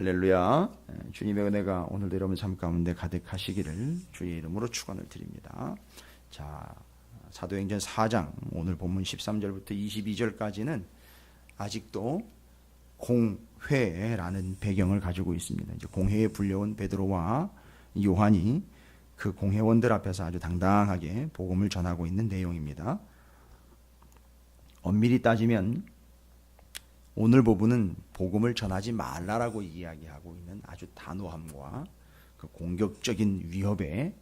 할렐루야. 주님의 은혜가 오늘도 여러분 삶 가운데 가득하시기를 주의 이름으로 축원을 드립니다. 자, 사도행전 4장 오늘 본문 13절부터 22절까지는 아직도 공회라는 배경을 가지고 있습니다. 이제 공회에 불려온 베드로와 요한이 그 공회원들 앞에서 아주 당당하게 복음을 전하고 있는 내용입니다. 엄밀히 따지면 오늘 부분은 복음을 전하지 말라라고 이야기하고 있는 아주 단호함과 그 공격적인 위협에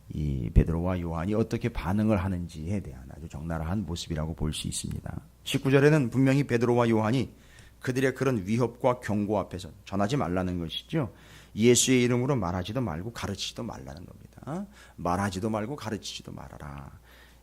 이 베드로와 요한이 어떻게 반응을 하는지에 대한 아주 적나라한 모습이라고 볼 수 있습니다. 19절에는 분명히 베드로와 요한이 그들의 그런 위협과 경고 앞에서 전하지 말라는 것이죠. 예수의 이름으로 말하지도 말고 가르치지도 말라는 겁니다. 말하지도 말고 가르치지도 말아라.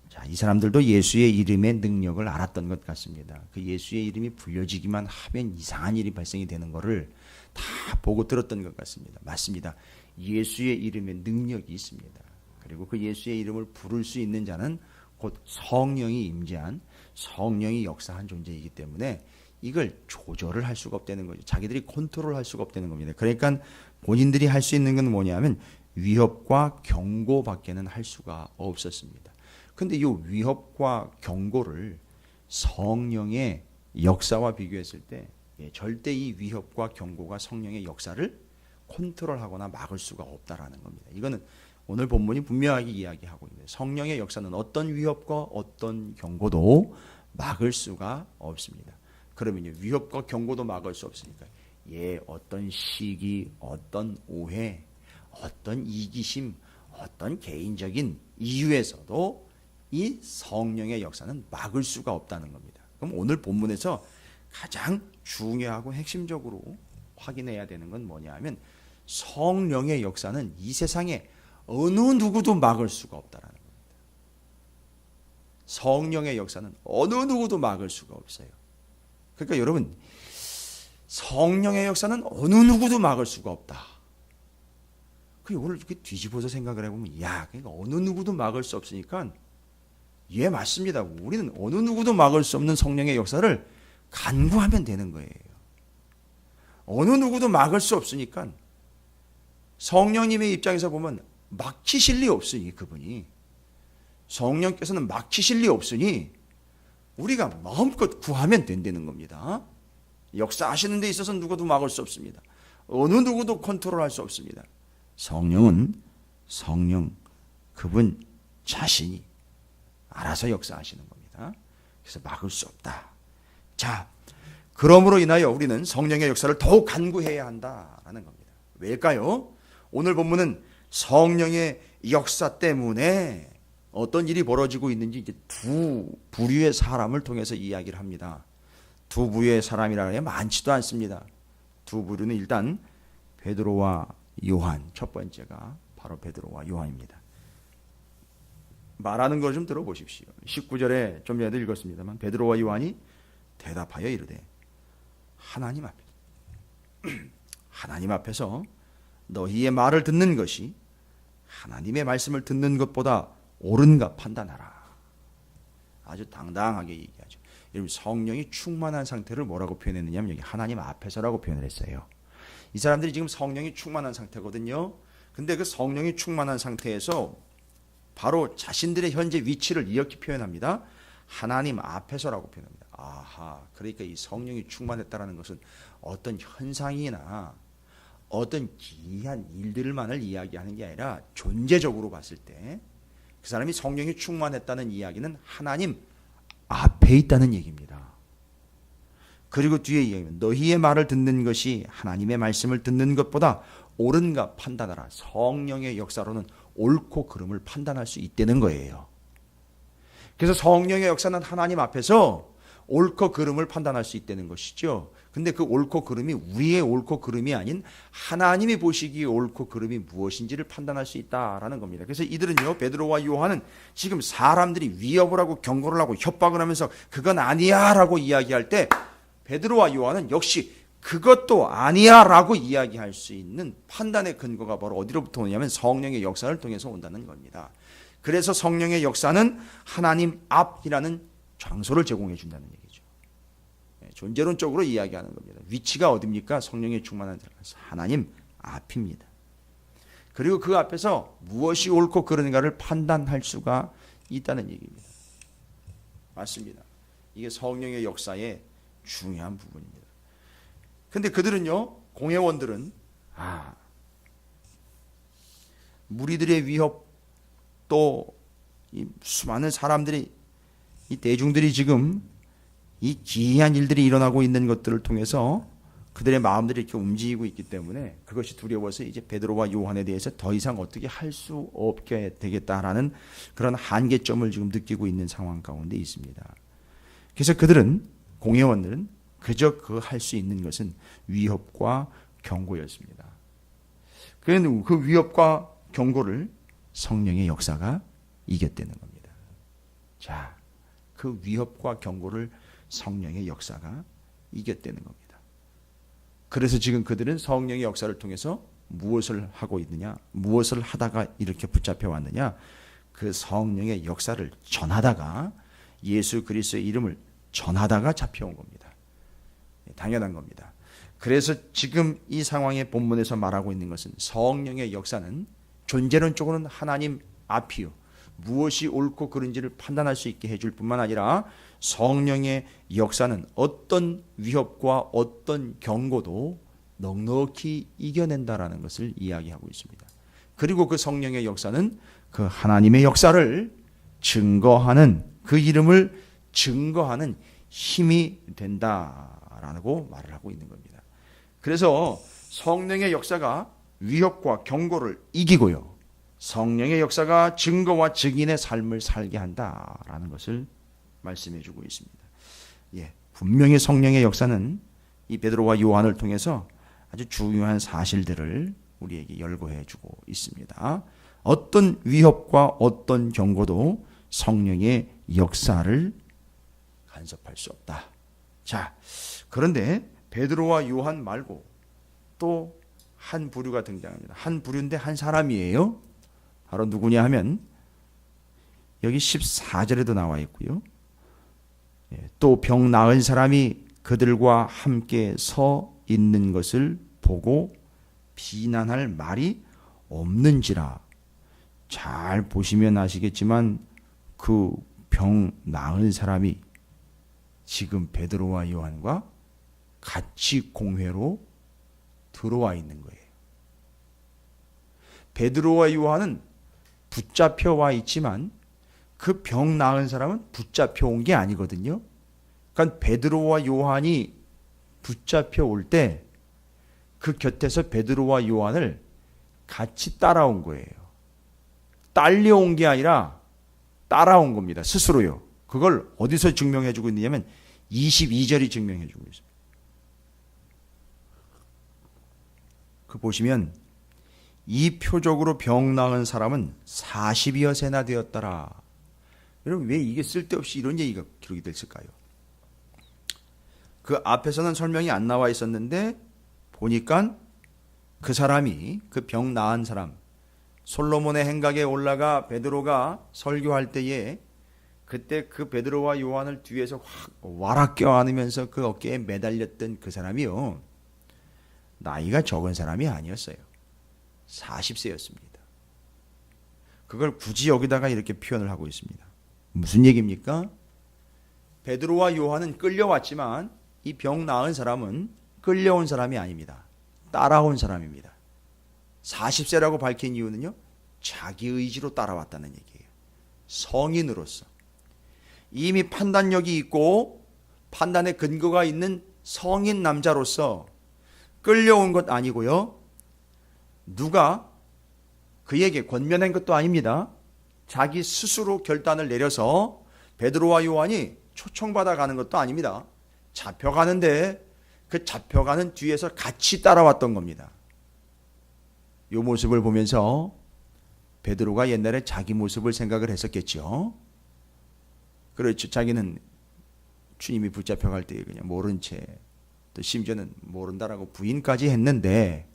자, 이 사람들도 예수의 이름의 능력을 알았던 것 같습니다. 그 예수의 이름이 불려지기만 하면 이상한 일이 발생이 되는 것을 다 보고 들었던 것 같습니다. 맞습니다. 예수의 이름에 능력이 있습니다. 그리고 그 예수의 이름을 부를 수 있는 자는 곧 성령이 임재한, 성령이 역사한 존재이기 때문에 이걸 조절을 할 수가 없다는 거죠. 자기들이 컨트롤할 수가 없다는 겁니다. 그러니까 본인들이 할 수 있는 건 뭐냐면 위협과 경고밖에는 할 수가 없었습니다. 근데 이 위협과 경고를 성령의 역사와 비교했을 때 절대 이 위협과 경고가 성령의 역사를 컨트롤하거나 막을 수가 없다라는 겁니다. 이거는 오늘 본문이 분명하게 이야기하고 있는 성령의 역사는 어떤 위협과 어떤 경고도 막을 수가 없습니다. 그러면 위협과 경고도 막을 수 없으니까 어떤 시기, 어떤 오해, 어떤 이기심, 어떤 개인적인 이유에서도 이 성령의 역사는 막을 수가 없다는 겁니다. 그럼 오늘 본문에서 가장 중요하고 핵심적으로 확인해야 되는 건 뭐냐 하면 성령의 역사는 이 세상에 어느 누구도 막을 수가 없다는 겁니다. 성령의 역사는 어느 누구도 막을 수가 없어요. 그러니까 여러분, 성령의 역사는 어느 누구도 막을 수가 없다. 이걸 이렇게 뒤집어서 생각을 해보면, 그러니까 어느 누구도 막을 수 없으니까, 맞습니다. 우리는 어느 누구도 막을 수 없는 성령의 역사를 간구하면 되는 거예요. 어느 누구도 막을 수 없으니까, 성령님의 입장에서 보면 막히실 리 없으니, 그분이. 성령께서는 막히실 리 없으니, 우리가 마음껏 구하면 된다는 겁니다. 역사하시는 데 있어서 누구도 막을 수 없습니다. 어느 누구도 컨트롤할 수 없습니다. 성령은 성령, 그분 자신이 알아서 역사하시는 겁니다. 그래서 막을 수 없다. 자, 그러므로 인하여 우리는 성령의 역사를 더욱 간구해야 한다라는 겁니다. 왜일까요? 오늘 본문은 성령의 역사 때문에 어떤 일이 벌어지고 있는지 이제 두 부류의 사람을 통해서 이야기를 합니다. 두 부류의 사람이라 해야 많지도 않습니다. 두 부류는 일단 베드로와 요한, 첫 번째가 바로 베드로와 요한입니다. 말하는 걸 좀 들어보십시오. 19절에 좀 전에도 읽었습니다만 베드로와 요한이 대답하여 이르되 하나님 앞에서 너희의 말을 듣는 것이 하나님의 말씀을 듣는 것보다 옳은가 판단하라. 아주 당당하게 얘기하죠. 여러분, 성령이 충만한 상태를 뭐라고 표현했느냐면 여기 하나님 앞에서라고 표현을 했어요. 이 사람들이 지금 성령이 충만한 상태거든요. 근데 그 성령이 충만한 상태에서 바로 자신들의 현재 위치를 이렇게 표현합니다. 하나님 앞에서라고 표현합니다. 아하, 그러니까 이 성령이 충만했다라는 것은 어떤 현상이나 어떤 기이한 일들만을 이야기하는 게 아니라 존재적으로 봤을 때 그 사람이 성령이 충만했다는 이야기는 하나님 앞에 있다는 얘기입니다. 그리고 뒤에 이야기는 너희의 말을 듣는 것이 하나님의 말씀을 듣는 것보다 옳은가 판단하라. 성령의 역사로는 옳고 그름을 판단할 수 있다는 거예요. 그래서 성령의 역사는 하나님 앞에서 옳고 그름을 판단할 수 있다는 것이죠. 근데 그 옳고 그름이 우리의 옳고 그름이 아닌 하나님이 보시기에 옳고 그름이 무엇인지를 판단할 수 있다라는 겁니다. 그래서 이들은요, 베드로와 요한은 지금 사람들이 위협을 하고 경고를 하고 협박을 하면서 그건 아니야 라고 이야기할 때 베드로와 요한은 역시 그것도 아니야 라고 이야기할 수 있는 판단의 근거가 바로 어디로부터 오냐면 성령의 역사를 통해서 온다는 겁니다. 그래서 성령의 역사는 하나님 앞이라는 장소를 제공해 준다는 얘기죠. 존재론적으로 이야기하는 겁니다. 위치가 어디입니까? 성령에 충만한 사람, 하나님 앞입니다. 그리고 그 앞에서 무엇이 옳고 그른가를 판단할 수가 있다는 얘기입니다. 맞습니다. 이게 성령의 역사의 중요한 부분입니다. 근데 그들은요, 공회원들은 무리들의 위협, 또 이 수많은 사람들이, 이 대중들이 지금 이 기이한 일들이 일어나고 있는 것들을 통해서 그들의 마음들이 이렇게 움직이고 있기 때문에 그것이 두려워서 이제 베드로와 요한에 대해서 더 이상 어떻게 할 수 없게 되겠다라는 그런 한계점을 지금 느끼고 있는 상황 가운데 있습니다. 그래서 그들은, 공회원들은 그저 그 할 수 있는 것은 위협과 경고였습니다. 그 위협과 경고를 성령의 역사가 이겼다는 겁니다. 자, 그 위협과 경고를 성령의 역사가 이겼다는 겁니다. 그래서 지금 그들은 성령의 역사를 통해서 무엇을 하고 있느냐, 무엇을 하다가 이렇게 붙잡혀 왔느냐, 그 성령의 역사를 전하다가, 예수 그리스도의 이름을 전하다가 잡혀온 겁니다. 당연한 겁니다. 그래서 지금 이 상황의 본문에서 말하고 있는 것은 성령의 역사는 존재론적으로는 하나님 앞이요, 무엇이 옳고 그른지를 판단할 수 있게 해줄 뿐만 아니라 성령의 역사는 어떤 위협과 어떤 경고도 넉넉히 이겨낸다라는 것을 이야기하고 있습니다. 그리고 그 성령의 역사는 그 하나님의 역사를 증거하는, 그 이름을 증거하는 힘이 된다라고 말을 하고 있는 겁니다. 그래서 성령의 역사가 위협과 경고를 이기고요, 성령의 역사가 증거와 증인의 삶을 살게 한다라는 것을 말씀해 주고 있습니다. 분명히 성령의 역사는 이 베드로와 요한을 통해서 아주 중요한 사실들을 우리에게 열거해 주고 있습니다. 어떤 위협과 어떤 경고도 성령의 역사를 간섭할 수 없다. 자, 그런데 베드로와 요한 말고 또 한 부류가 등장합니다. 한 부류인데 한 사람이에요. 바로 누구냐 하면 여기 14절에도 나와 있고요. 또 병 나은 사람이 그들과 함께 서 있는 것을 보고 비난할 말이 없는지라. 잘 보시면 아시겠지만 그 병 나은 사람이 지금 베드로와 요한과 같이 공회로 들어와 있는 거예요. 베드로와 요한은 붙잡혀 와 있지만 그 병 나은 사람은 붙잡혀 온 게 아니거든요. 그러니까 베드로와 요한이 붙잡혀 올 때 그 곁에서 베드로와 요한을 같이 따라온 거예요. 딸려온 게 아니라 따라온 겁니다. 스스로요. 그걸 어디서 증명해 주고 있느냐면 22절이 증명해 주고 있습니다. 그 보시면 이 표적으로 병 나은 사람은 40여 세나 되었더라. 여러분, 왜 이게 쓸데없이 이런 얘기가 기록이 됐을까요? 그 앞에서는 설명이 안 나와 있었는데 보니까 그 사람이, 그 병 나은 사람, 솔로몬의 행각에 올라가 베드로가 설교할 때에 그때 그 베드로와 요한을 뒤에서 확 와락 껴안으면서 그 어깨에 매달렸던 그 사람이요, 나이가 적은 사람이 아니었어요. 40세였습니다. 그걸 굳이 여기다가 이렇게 표현을 하고 있습니다. 무슨 얘기입니까? 베드로와 요한은 끌려왔지만 이 병 나은 사람은 끌려온 사람이 아닙니다. 따라온 사람입니다. 40세라고 밝힌 이유는요, 자기 의지로 따라왔다는 얘기예요. 성인으로서 이미 판단력이 있고 판단의 근거가 있는 성인 남자로서 끌려온 것 아니고요, 누가 그에게 권면한 것도 아닙니다. 자기 스스로 결단을 내려서 베드로와 요한이 초청받아 가는 것도 아닙니다. 잡혀가는데 그 잡혀가는 뒤에서 같이 따라왔던 겁니다. 이 모습을 보면서 베드로가 옛날에 자기 모습을 생각을 했었겠죠. 그렇죠. 자기는 주님이 붙잡혀갈 때 그냥 모른 채, 또 심지어는 모른다라고 부인까지 했는데,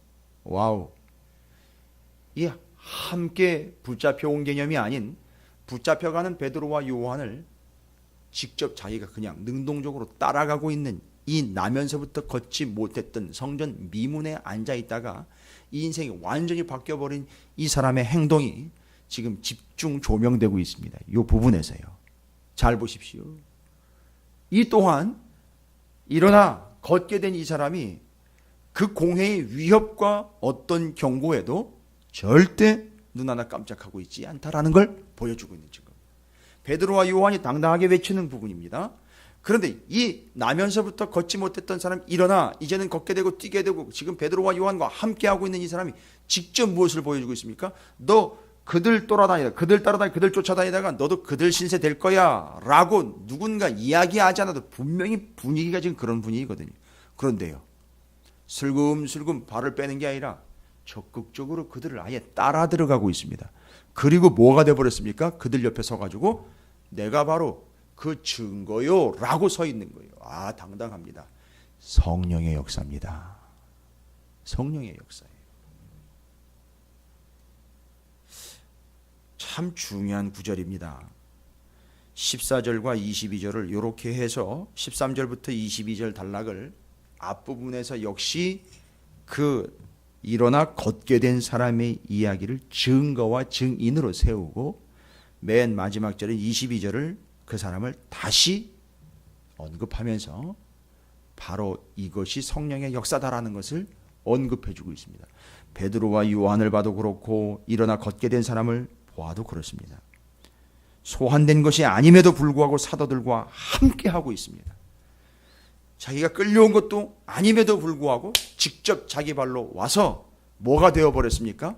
와우, 이 함께 붙잡혀온 개념이 아닌 붙잡혀가는 베드로와 요한을 직접 자기가 그냥 능동적으로 따라가고 있는 이 나면서부터 걷지 못했던 성전 미문에 앉아 있다가 이 인생이 완전히 바뀌어버린 이 사람의 행동이 지금 집중 조명되고 있습니다. 이 부분에서요. 잘 보십시오. 이 또한 일어나 걷게 된 이 사람이 그 공회의 위협과 어떤 경고에도 절대 눈 하나 깜짝하고 있지 않다라는 걸 보여주고 있는 증거입니다. 베드로와 요한이 당당하게 외치는 부분입니다. 그런데 이 나면서부터 걷지 못했던 사람이 일어나 이제는 걷게 되고 뛰게 되고 지금 베드로와 요한과 함께하고 있는 이 사람이 직접 무엇을 보여주고 있습니까? 너 그들 따라다니다, 그들 따라다니, 그들 쫓아다니다가 너도 그들 신세 될 거야 라고 누군가 이야기하지 않아도 분명히 분위기가 지금 그런 분위기거든요. 그런데요, 슬금슬금 발을 빼는 게 아니라 적극적으로 그들을 아예 따라 들어가고 있습니다. 그리고 뭐가 돼버렸습니까? 그들 옆에 서가지고 내가 바로 그 증거요 라고 서 있는 거예요. 아, 당당합니다. 성령의 역사입니다. 성령의 역사예요. 참 중요한 구절입니다. 14절과 22절을 이렇게 해서 13절부터 22절 단락을 앞부분에서 역시 그 일어나 걷게 된 사람의 이야기를 증거와 증인으로 세우고 맨 마지막 절인 22절을 그 사람을 다시 언급하면서 바로 이것이 성령의 역사다라는 것을 언급해주고 있습니다. 베드로와 요한을 봐도 그렇고 일어나 걷게 된 사람을 보아도 그렇습니다. 소환된 것이 아님에도 불구하고 사도들과 함께하고 있습니다. 자기가 끌려온 것도 아님에도 불구하고 직접 자기 발로 와서 뭐가 되어버렸습니까?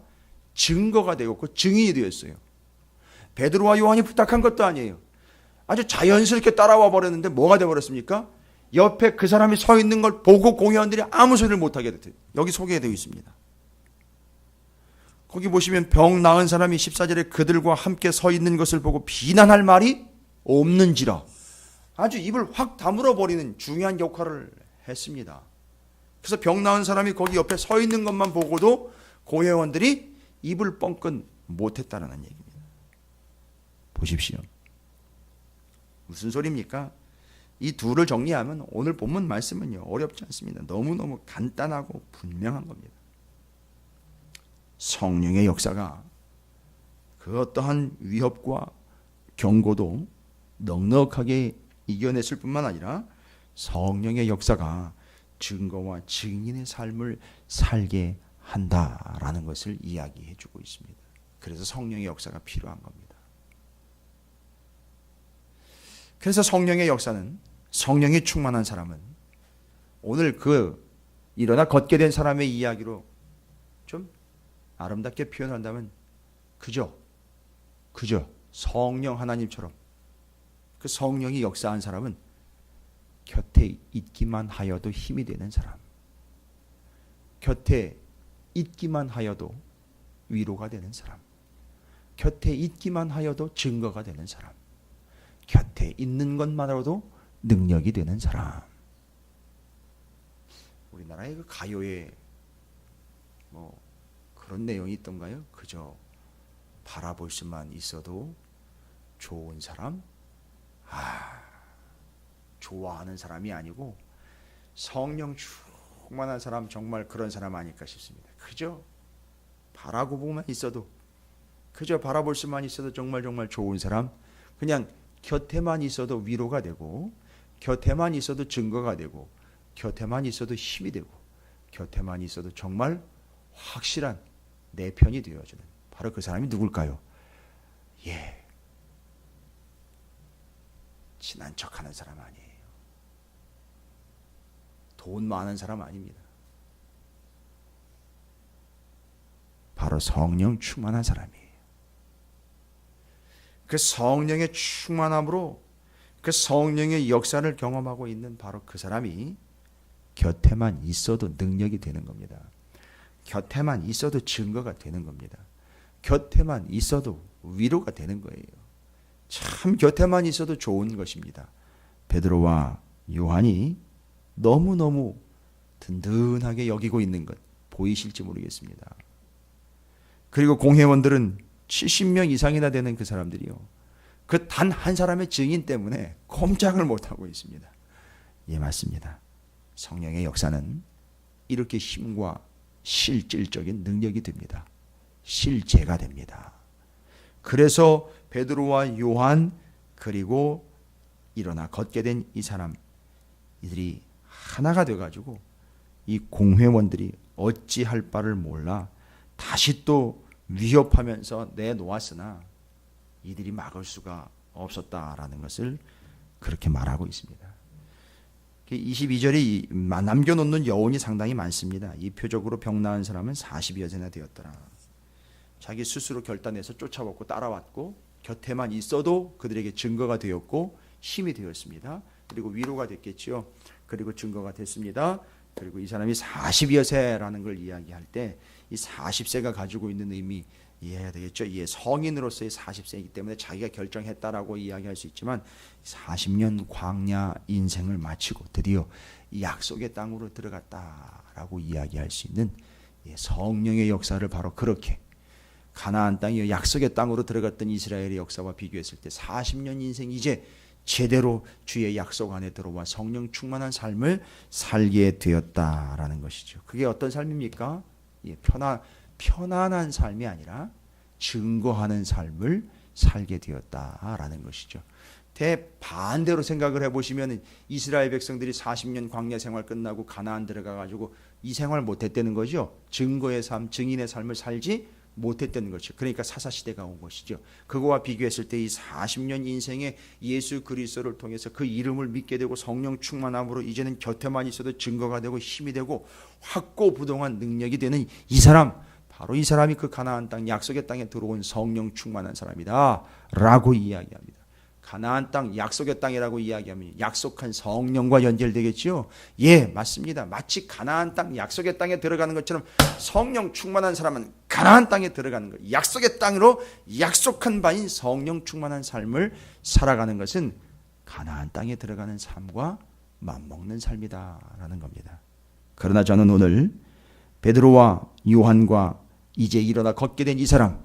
증거가 되었고 증인이 되었어요. 베드로와 요한이 부탁한 것도 아니에요. 아주 자연스럽게 따라와 버렸는데 뭐가 되어버렸습니까? 옆에 그 사람이 서 있는 걸 보고 공회원들이 아무 소리를 못하게 됐어요. 여기 소개되어 있습니다. 거기 보시면 병 나은 사람이 14절에 그들과 함께 서 있는 것을 보고 비난할 말이 없는지라 아주 입을 확 다물어 버리는 중요한 역할을 했습니다. 그래서 병 나은 사람이 거기 옆에 서 있는 것만 보고도 고회원들이 입을 뻥끗 못했다는 얘기입니다. 보십시오. 무슨 소리입니까? 이 둘을 정리하면 오늘 본문 말씀은요 어렵지 않습니다. 너무너무 간단하고 분명한 겁니다. 성령의 역사가 그 어떠한 위협과 경고도 넉넉하게 이겨냈을 뿐만 아니라 성령의 역사가 증거와 증인의 삶을 살게 한다라는 것을 이야기해 주고 있습니다. 그래서 성령의 역사가 필요한 겁니다. 그래서 성령의 역사는 성령이 충만한 사람은 오늘 그 일어나 걷게 된 사람의 이야기로 좀 아름답게 표현한다면 그저 성령 하나님처럼 그 성령이 역사한 사람은 곁에 있기만 하여도 힘이 되는 사람, 곁에 있기만 하여도 위로가 되는 사람, 곁에 있기만 하여도 증거가 되는 사람, 곁에 있는 것만으로도 능력이 되는 사람. 우리나라의 그 가요에 뭐 그런 내용이 있던가요? 그저 바라볼 수만 있어도 좋은 사람? 좋아하는 사람이 아니고 성령 충만한 사람, 정말 그런 사람 아닐까 싶습니다. 그저 바라보고만 있어도, 그저 바라볼 수만 있어도 정말 좋은 사람, 그냥 곁에만 있어도 위로가 되고, 곁에만 있어도 증거가 되고, 곁에만 있어도 힘이 되고, 곁에만 있어도 정말 확실한 내 편이 되어주는 바로 그 사람이 누굴까요? 친한 척하는 사람 아니에요. 돈 많은 사람 아닙니다. 바로 성령 충만한 사람이에요. 그 성령의 충만함으로 그 성령의 역사를 경험하고 있는 바로 그 사람이 곁에만 있어도 능력이 되는 겁니다. 곁에만 있어도 증거가 되는 겁니다. 곁에만 있어도 위로가 되는 거예요. 참 곁에만 있어도 좋은 것입니다. 베드로와 요한이 너무너무 든든하게 여기고 있는 것 보이실지 모르겠습니다. 그리고 공회원들은 70명 이상이나 되는 그 사람들이요, 그 단 한 사람의 증인 때문에 꼼짝을 못하고 있습니다. 예, 맞습니다. 성령의 역사는 이렇게 힘과 실질적인 능력이 됩니다. 실제가 됩니다. 그래서 베드로와 요한 그리고 일어나 걷게 된 이 사람, 이들이 하나가 돼가지고 이 공회원들이 어찌할 바를 몰라 다시 또 위협하면서 내놓았으나 이들이 막을 수가 없었다라는 것을 그렇게 말하고 있습니다. 22절이 남겨놓는 여운이 상당히 많습니다. 이 표적으로 병 나은 사람은 40여세나 되었더라. 자기 스스로 결단해서 쫓아왔고 따라왔고 곁에만 있어도 그들에게 증거가 되었고 힘이 되었습니다. 그리고 위로가 됐겠지요. 그리고 증거가 됐습니다. 그리고 이 사람이 40여세라는 걸 이야기할 때 이 40세가 가지고 있는 의미 이해해야 되겠죠. 예, 성인으로서의 40세이기 때문에 자기가 결정했다라고 이야기할 수 있지만 40년 광야 인생을 마치고 드디어 약속의 땅으로 들어갔다라고 이야기할 수 있는 성령의 역사를 바로 그렇게 가나안 땅이 약속의 땅으로 들어갔던 이스라엘의 역사와 비교했을 때 40년 인생 이제 제대로 주의 약속 안에 들어와 성령 충만한 삶을 살게 되었다라는 것이죠. 그게 어떤 삶입니까? 편안한 삶이 아니라 증거하는 삶을 살게 되었다라는 것이죠. 대반대로 생각을 해보시면 이스라엘 백성들이 40년 광야 생활 끝나고 가나안 들어가가지고 이 생활 못했다는 거죠. 증거의 삶, 증인의 삶을 살지 못했다는 것이죠. 그러니까 사사시대가 온 것이죠. 그거와 비교했을 때 이 40년 인생에 예수 그리스도를 통해서 그 이름을 믿게 되고 성령 충만함으로 이제는 곁에만 있어도 증거가 되고 힘이 되고 확고부동한 능력이 되는 이 사람, 바로 이 사람이 그 가나안 땅 약속의 땅에 들어온 성령 충만한 사람이다 라고 이야기합니다. 가나안 땅 약속의 땅이라고 이야기하면 약속한 성령과 연결되겠지요. 예, 맞습니다. 마치 가나안 땅 약속의 땅에 들어가는 것처럼 성령 충만한 사람은 가나안 땅에 들어가는 것, 약속의 땅으로 약속한 바인 성령 충만한 삶을 살아가는 것은 가나안 땅에 들어가는 삶과 맞먹는 삶이다라는 겁니다. 그러나 저는 오늘 베드로와 요한과 이제 일어나 걷게 된 이 사람,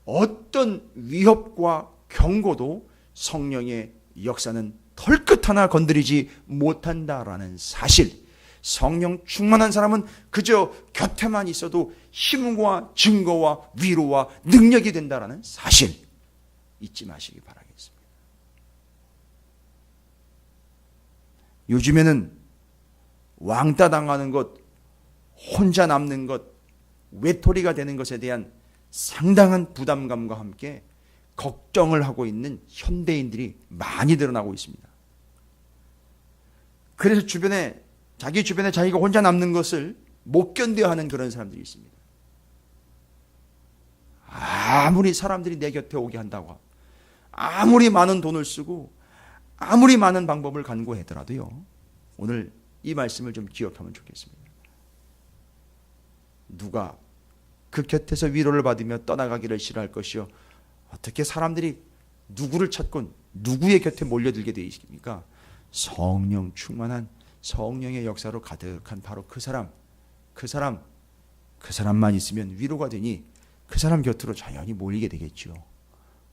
어떤 위협과 경고도 성령의 역사는 털끝 하나 건드리지 못한다라는 사실, 성령 충만한 사람은 그저 곁에만 있어도 힘과 증거와 위로와 능력이 된다라는 사실 잊지 마시기 바라겠습니다. 요즘에는 왕따 당하는 것, 혼자 남는 것, 외톨이가 되는 것에 대한 상당한 부담감과 함께 걱정을 하고 있는 현대인들이 많이 늘어나고 있습니다. 그래서 자기 주변에 자기가 혼자 남는 것을 못 견뎌하는 그런 사람들이 있습니다. 아무리 사람들이 내 곁에 오게 한다고, 아무리 많은 돈을 쓰고 아무리 많은 방법을 간구하더라도요, 오늘 이 말씀을 좀 기억하면 좋겠습니다. 누가 그 곁에서 위로를 받으며 떠나가기를 싫어할 것이요, 어떻게 사람들이 누구를 찾고 누구의 곁에 몰려들게 되어 있습니까? 성령 충만한 성령의 역사로 가득한 바로 그 사람만 있으면 위로가 되니 그 사람 곁으로 자연히 몰리게 되겠죠.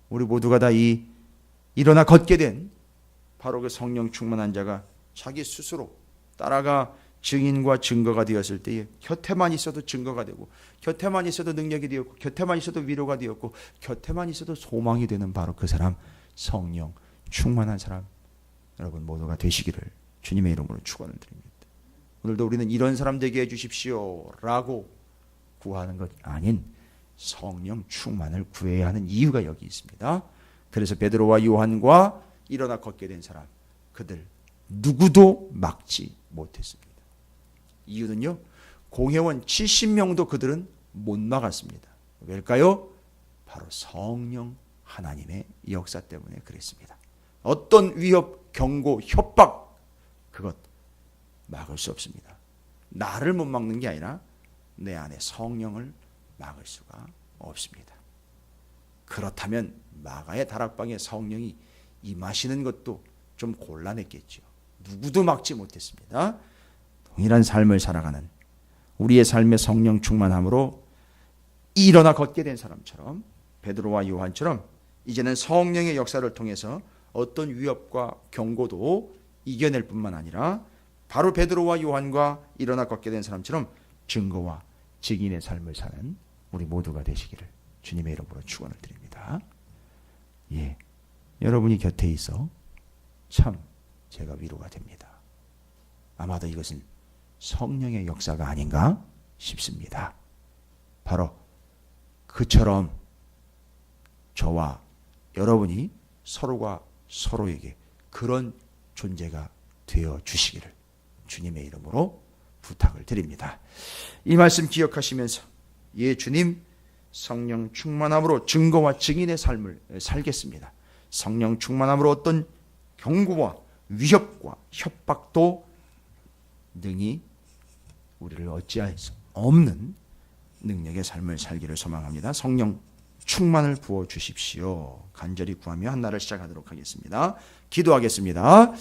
우리 모두가 다 일어나 걷게 된 바로 그 성령 충만한 자가 자기 스스로 따라가 증인과 증거가 되었을 때에 곁에만 있어도 증거가 되고, 곁에만 있어도 능력이 되었고, 곁에만 있어도 위로가 되었고, 곁에만 있어도 소망이 되는 바로 그 사람, 성령 충만한 사람, 여러분 모두가 되시기를 주님의 이름으로 축원을 드립니다. 오늘도 우리는 이런 사람 되게 해주십시오 라고 구하는 것 아닌 성령 충만을 구해야 하는 이유가 여기 있습니다. 그래서 베드로와 요한과 일어나 걷게 된 사람, 그들 누구도 막지 못했습니다. 이유는요, 공회원 70명도 그들은 못 막았습니다. 왜일까요? 바로 성령 하나님의 역사 때문에 그랬습니다. 어떤 위협, 경고, 협박, 그것 막을 수 없습니다. 나를 못 막는 게 아니라 내 안에 성령을 막을 수가 없습니다. 그렇다면 마가의 다락방에 성령이 임하시는 것도 좀 곤란했겠죠. 누구도 막지 못했습니다. 동일한 삶을 살아가는 우리의 삶의 성령 충만함으로 일어나 걷게 된 사람처럼, 베드로와 요한처럼 이제는 성령의 역사를 통해서 어떤 위협과 경고도 이겨낼 뿐만 아니라 바로 베드로와 요한과 일어나 걷게 된 사람처럼 증거와 증인의 삶을 사는 우리 모두가 되시기를 주님의 이름으로 축원을 드립니다. 예, 여러분이 곁에 있어 참 제가 위로가 됩니다. 아마도 이것은 성령의 역사가 아닌가 싶습니다. 바로 그처럼 저와 여러분이 서로가 서로에게 그런 존재가 되어 주시기를 주님의 이름으로 부탁을 드립니다. 이 말씀 기억하시면서 예 주님 성령 충만함으로 증거와 증인의 삶을 살겠습니다. 성령 충만함으로 어떤 경고와 위협과 협박도 능히 우리를 어찌할 수 없는 능력의 삶을 살기를 소망합니다. 성령 충만을 부어 주십시오. 간절히 구하며 한날을 시작하도록 하겠습니다. 기도하겠습니다.